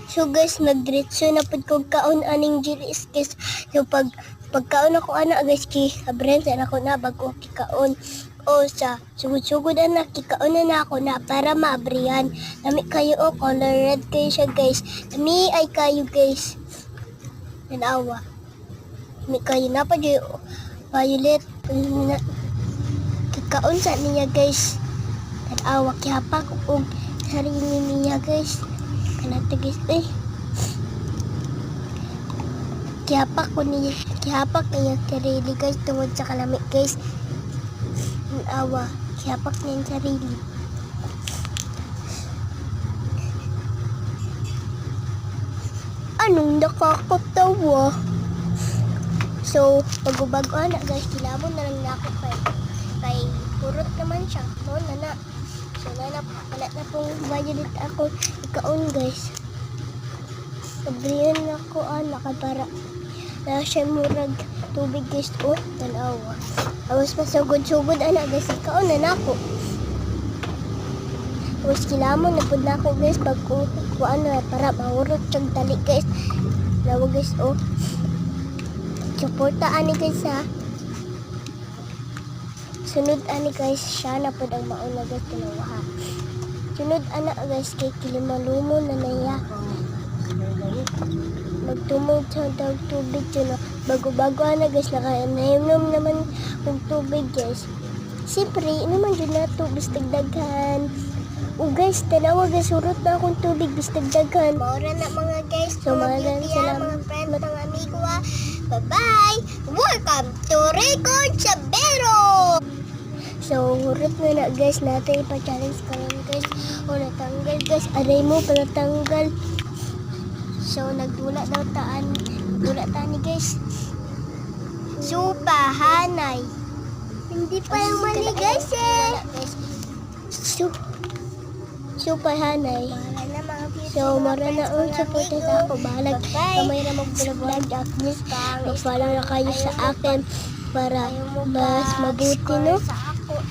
So guys, magdiretso na pud kog kaon aning jilis guys. So pagkaon ako ana guys ki abren sa ako na bago kikaon. O sa sugod-sugod na kikaon na ako na para maabrihan. Lami kayo o color red kayo siya guys. Lami ay kayo guys. Nanawa. Lami kayo na pa violet. Kikaon sa niya guys. Nanawa kihapak og sarili niya guys. Kanata guys kihapak niya sarili guys tungod sa kalamit guys. Awa, kihapak niya yung sarili. Anong nakakatawa? So, bago-bago na guys, kilabon na lang na ako kay purot naman siya. No, nana. So, nana, wala na pong violet ako. Ikaon guys. Sabrihan na ako anak para na siya murag tubig guys. Oh, tanawa. Awas pa sugod-sugod anak guys. Ikaon na nako. Awas kilamon na pud nako guys pag kuan na para mahurot siyang tali guys. Lawa guys oh. Suporta ani guys ha. Sunod ani guys siya na pud ang mauna guys tanawa ha. Sunod anak guys kay kilimalumo na naya. Magtumog sa tubig dyan. Bago-bago na guys, nakainom naman ng tubig guys. Siyempre, naman dyan na ito, bistag daghan. O guys, tanawa guys, surot na akong tubig, bistag daghan. Maura na mga guys, so mga salamat. Mga friend, mga amigo ha. Bye-bye! Welcome to Record Sabero! So, hurot na guys, natin ipa-challenge ka lang guys. O natanggal guys, aray mo pa natanggal. So, nagdula daw taan. Nagdula taan ni guys. Supa, hanay. Hindi pa yung mali guys eh. Supa, hanay. So, mara na ang support sa ako. Bahalag. Kamay na mag-vlog at least. Mag-follow na kayo sa akin para mas mabuti no.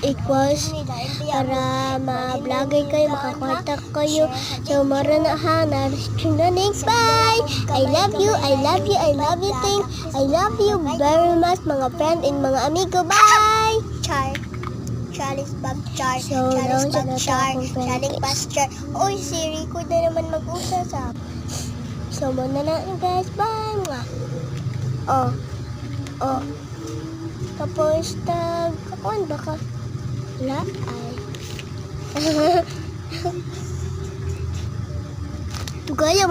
Equals para ma-vlogger kayo, makakontak kayo. So, mara na ha. Next, bye! I love you, I love you, I love you, I love you very much, mga friend and mga amigo. Bye! Charlie's Bag Char. So, Charlie's Bag Char. Charlie's Bag Char. Uy, si Rico na naman mag-usas ha. So, muna na guys. Bye! Mga. Oh. Tapos, kakuan ba ka? Wala? Ay. Gaya,